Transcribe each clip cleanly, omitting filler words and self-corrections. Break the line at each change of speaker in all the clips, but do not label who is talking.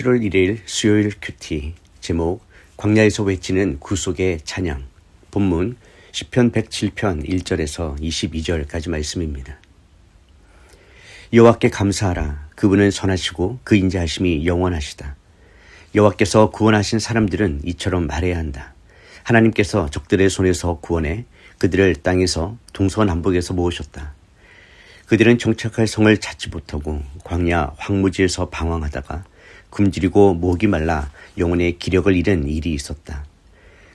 7월 1일 수요일 큐티. 제목 광야에서 외치는 구속의 찬양. 본문 시편 107편 1절에서 22절까지 말씀입니다. 여호와께 감사하라. 그분은 선하시고 그 인자하심이 영원하시다. 여호와께서 구원하신 사람들은 이처럼 말해야 한다. 하나님께서 적들의 손에서 구원해 그들을 땅에서 동서남북에서 모으셨다. 그들은 정착할 성을 찾지 못하고 광야 황무지에서 방황하다가 굶주리고 목이 말라 영혼의 기력을 잃은 일이 있었다.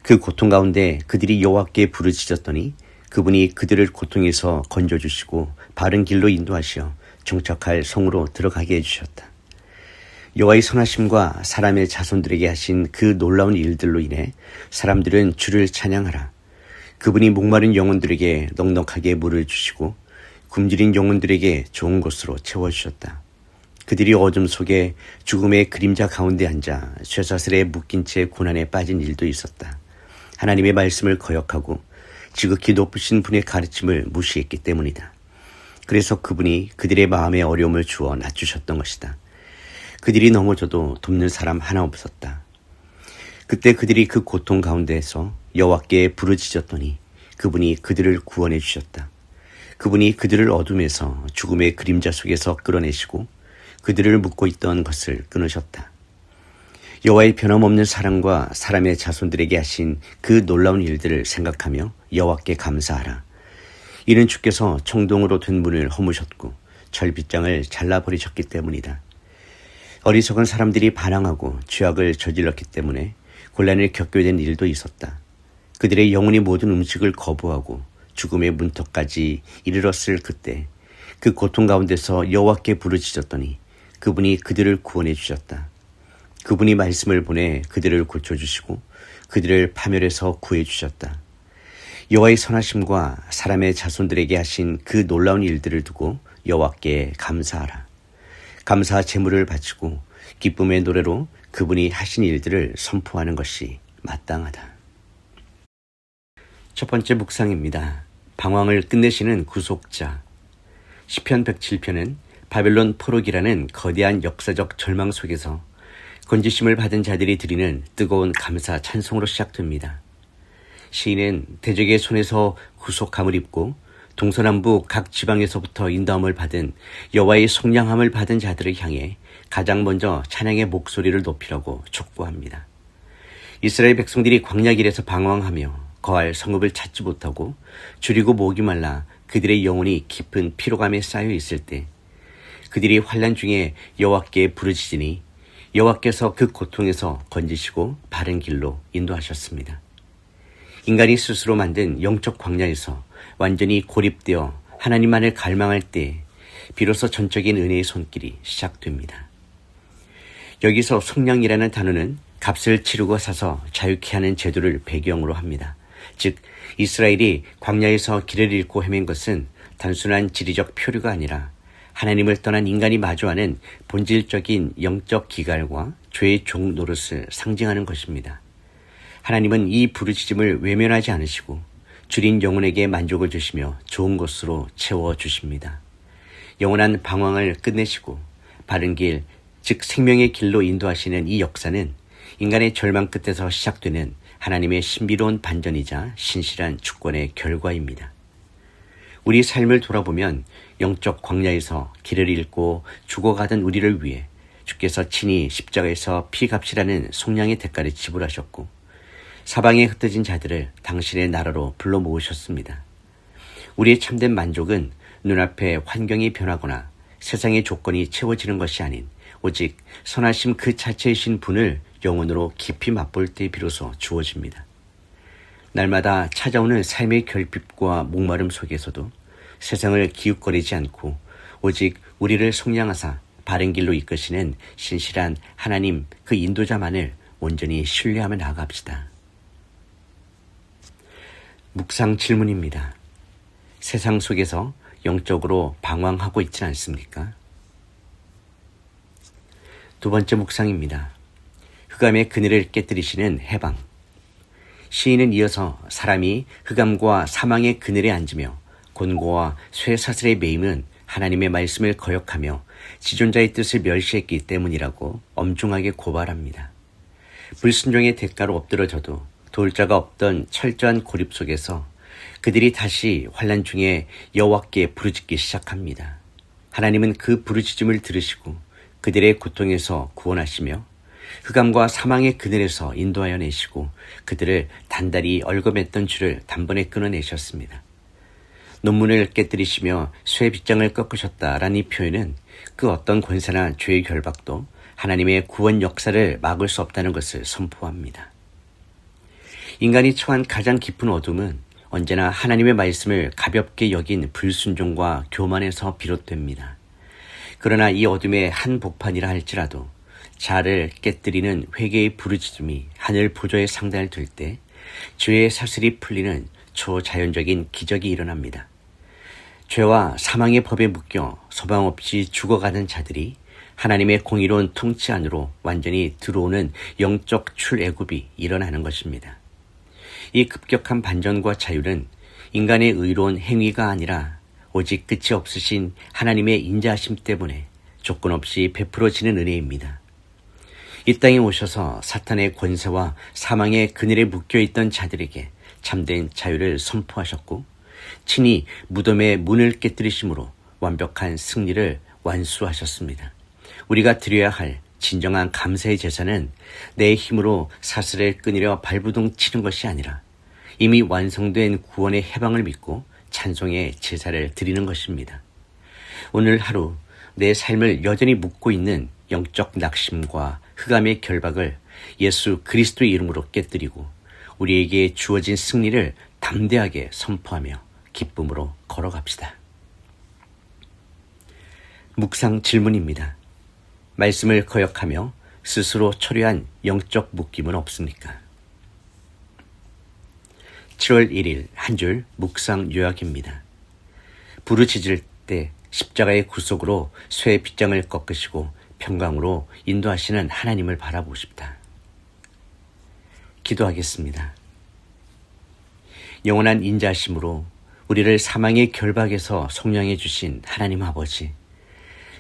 그 고통 가운데 그들이 여호와께 부르짖었더니 그분이 그들을 고통에서 건져주시고 바른 길로 인도하시어 정착할 성으로 들어가게 해주셨다. 여호와의 선하심과 사람의 자손들에게 하신 그 놀라운 일들로 인해 사람들은 주를 찬양하라. 그분이 목마른 영혼들에게 넉넉하게 물을 주시고 굶주린 영혼들에게 좋은 곳으로 채워주셨다. 그들이 어둠 속에 죽음의 그림자 가운데 앉아 쇠사슬에 묶인 채 고난에 빠진 일도 있었다. 하나님의 말씀을 거역하고 지극히 높으신 분의 가르침을 무시했기 때문이다. 그래서 그분이 그들의 마음에 어려움을 주어 낮추셨던 것이다. 그들이 넘어져도 돕는 사람 하나 없었다. 그때 그들이 그 고통 가운데에서 여호와께 부르짖었더니 그분이 그들을 구원해 주셨다. 그분이 그들을 어둠에서 죽음의 그림자 속에서 끌어내시고 그들을 묶고 있던 것을 끊으셨다. 여호와의 변함없는 사랑과 사람의 자손들에게 하신 그 놀라운 일들을 생각하며 여호와께 감사하라. 이는 주께서 청동으로 된 문을 허무셨고 철빗장을 잘라버리셨기 때문이다. 어리석은 사람들이 반항하고 죄악을 저질렀기 때문에 곤란을 겪게 된 일도 있었다. 그들의 영혼이 모든 음식을 거부하고 죽음의 문턱까지 이르렀을 그때 그 고통 가운데서 여호와께 부르짖었더니 그분이 그들을 구원해 주셨다. 그분이 말씀을 보내 그들을 고쳐주시고 그들을 파멸해서 구해 주셨다. 여호와의 선하심과 사람의 자손들에게 하신 그 놀라운 일들을 두고 여호와께 감사하라. 감사 제물을 바치고 기쁨의 노래로 그분이 하신 일들을 선포하는 것이 마땅하다. 첫 번째 묵상입니다. 방황을 끝내시는 구속자. 시편 107편은 바벨론 포로기라는 거대한 역사적 절망 속에서 건지심을 받은 자들이 드리는 뜨거운 감사 찬송으로 시작됩니다. 시인은 대적의 손에서 구속함을 입고 동서남북 각 지방에서부터 인도함을 받은 여호와의 속량함을 받은 자들을 향해 가장 먼저 찬양의 목소리를 높이라고 촉구합니다. 이스라엘 백성들이 광야길에서 방황하며 거할 성읍을 찾지 못하고 줄이고 목이 말라 그들의 영혼이 깊은 피로감에 쌓여 있을 때 그들이 환난 중에 여호와께 부르짖으니 여호와께서 그 고통에서 건지시고 바른 길로 인도하셨습니다. 인간이 스스로 만든 영적 광야에서 완전히 고립되어 하나님만을 갈망할 때 비로소 전적인 은혜의 손길이 시작됩니다. 여기서 속량이라는 단어는 값을 치르고 사서 자유케 하는 제도를 배경으로 합니다. 즉 이스라엘이 광야에서 길을 잃고 헤맨 것은 단순한 지리적 표류가 아니라 하나님을 떠난 인간이 마주하는 본질적인 영적 기갈과 죄의 종 노릇을 상징하는 것입니다. 하나님은 이 부르짖음을 외면하지 않으시고 줄인 영혼에게 만족을 주시며 좋은 것으로 채워주십니다. 영원한 방황을 끝내시고 바른 길, 즉 생명의 길로 인도하시는 이 역사는 인간의 절망 끝에서 시작되는 하나님의 신비로운 반전이자 신실한 주권의 결과입니다. 우리 삶을 돌아보면 영적 광야에서 길을 잃고 죽어가던 우리를 위해 주께서 친히 십자가에서 피값이라는 속량의 대가를 지불하셨고 사방에 흩어진 자들을 당신의 나라로 불러 모으셨습니다. 우리의 참된 만족은 눈앞에 환경이 변하거나 세상의 조건이 채워지는 것이 아닌 오직 선하심 그 자체이신 분을 영혼으로 깊이 맛볼 때 비로소 주어집니다. 날마다 찾아오는 삶의 결핍과 목마름 속에서도 세상을 기웃거리지 않고 오직 우리를 속량하사 바른 길로 이끄시는 신실한 하나님 그 인도자만을 온전히 신뢰하며 나아갑시다. 묵상 질문입니다. 세상 속에서 영적으로 방황하고 있지 않습니까? 두 번째 묵상입니다. 흑암의 그늘을 깨뜨리시는 해방. 시인은 이어서 사람이 흑암과 사망의 그늘에 앉으며 곤고와 쇠사슬의 매임은 하나님의 말씀을 거역하며 지존자의 뜻을 멸시했기 때문이라고 엄중하게 고발합니다. 불순종의 대가로 엎드러져도 도울 자가 없던 철저한 고립 속에서 그들이 다시 환난 중에 여호와께 부르짖기 시작합니다. 하나님은 그 부르짖음을 들으시고 그들의 고통에서 구원하시며 흑암과 사망의 그늘에서 인도하여 내시고 그들을 단단히 얽어맸던 줄을 단번에 끊어내셨습니다. 논문을 깨뜨리시며 쇠 빗장을 꺾으셨다라는 이 표현은 그 어떤 권세나 죄의 결박도 하나님의 구원 역사를 막을 수 없다는 것을 선포합니다. 인간이 처한 가장 깊은 어둠은 언제나 하나님의 말씀을 가볍게 여긴 불순종과 교만에서 비롯됩니다. 그러나 이 어둠의 한 복판이라 할지라도 자아를 깨뜨리는 회개의 부르짖음이 하늘 보좌의 상단을 들 때 죄의 사슬이 풀리는 초자연적인 기적이 일어납니다. 죄와 사망의 법에 묶여 소망 없이 죽어가는 자들이 하나님의 공의로운 통치 안으로 완전히 들어오는 영적 출애굽이 일어나는 것입니다. 이 급격한 반전과 자유는 인간의 의로운 행위가 아니라 오직 끝이 없으신 하나님의 인자하심 때문에 조건 없이 베풀어지는 은혜입니다. 이 땅에 오셔서 사탄의 권세와 사망의 그늘에 묶여있던 자들에게 참된 자유를 선포하셨고 친히 무덤의 문을 깨뜨리심으로 완벽한 승리를 완수하셨습니다. 우리가 드려야 할 진정한 감사의 제사는 내 힘으로 사슬을 끊으려 발부둥 치는 것이 아니라 이미 완성된 구원의 해방을 믿고 찬송의 제사를 드리는 것입니다. 오늘 하루 내 삶을 여전히 묶고 있는 영적 낙심과 흑암의 결박을 예수 그리스도의 이름으로 깨뜨리고 우리에게 주어진 승리를 담대하게 선포하며 기쁨으로 걸어갑시다. 묵상 질문입니다. 말씀을 거역하며 스스로 초래한 영적 묶임은 없습니까? 7월 1일 한 줄 묵상 요약입니다. 부르짖을 때 십자가의 구속으로 쇠 빗장을 꺾으시고 평강으로 인도하시는 하나님을 바라보고 싶다. 기도하겠습니다. 영원한 인자하심으로 우리를 사망의 결박에서 속량해 주신 하나님 아버지,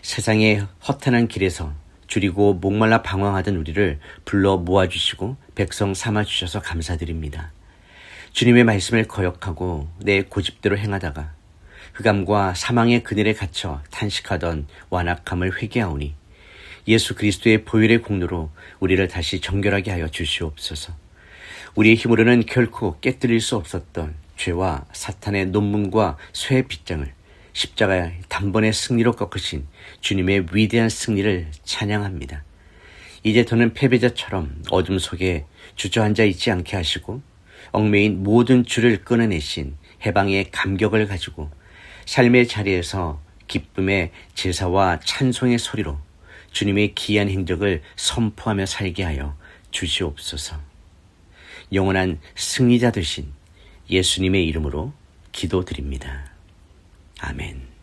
세상의 허탄한 길에서 줄이고 목말라 방황하던 우리를 불러 모아주시고 백성 삼아주셔서 감사드립니다. 주님의 말씀을 거역하고 내 고집대로 행하다가 흑암과 사망의 그늘에 갇혀 탄식하던 완악함을 회개하오니 예수 그리스도의 보혈의 공로로 우리를 다시 정결하게 하여 주시옵소서. 우리의 힘으로는 결코 깨뜨릴 수 없었던 죄와 사탄의 논문과 쇠의 빗장을 십자가의 단번에 승리로 꺾으신 주님의 위대한 승리를 찬양합니다. 이제 더는 패배자처럼 어둠 속에 주저앉아 있지 않게 하시고 얽매인 모든 줄을 끊어내신 해방의 감격을 가지고 삶의 자리에서 기쁨의 제사와 찬송의 소리로 주님의 기이한 행적을 선포하며 살게 하여 주시옵소서. 영원한 승리자 되신 예수님의 이름으로 기도드립니다. 아멘.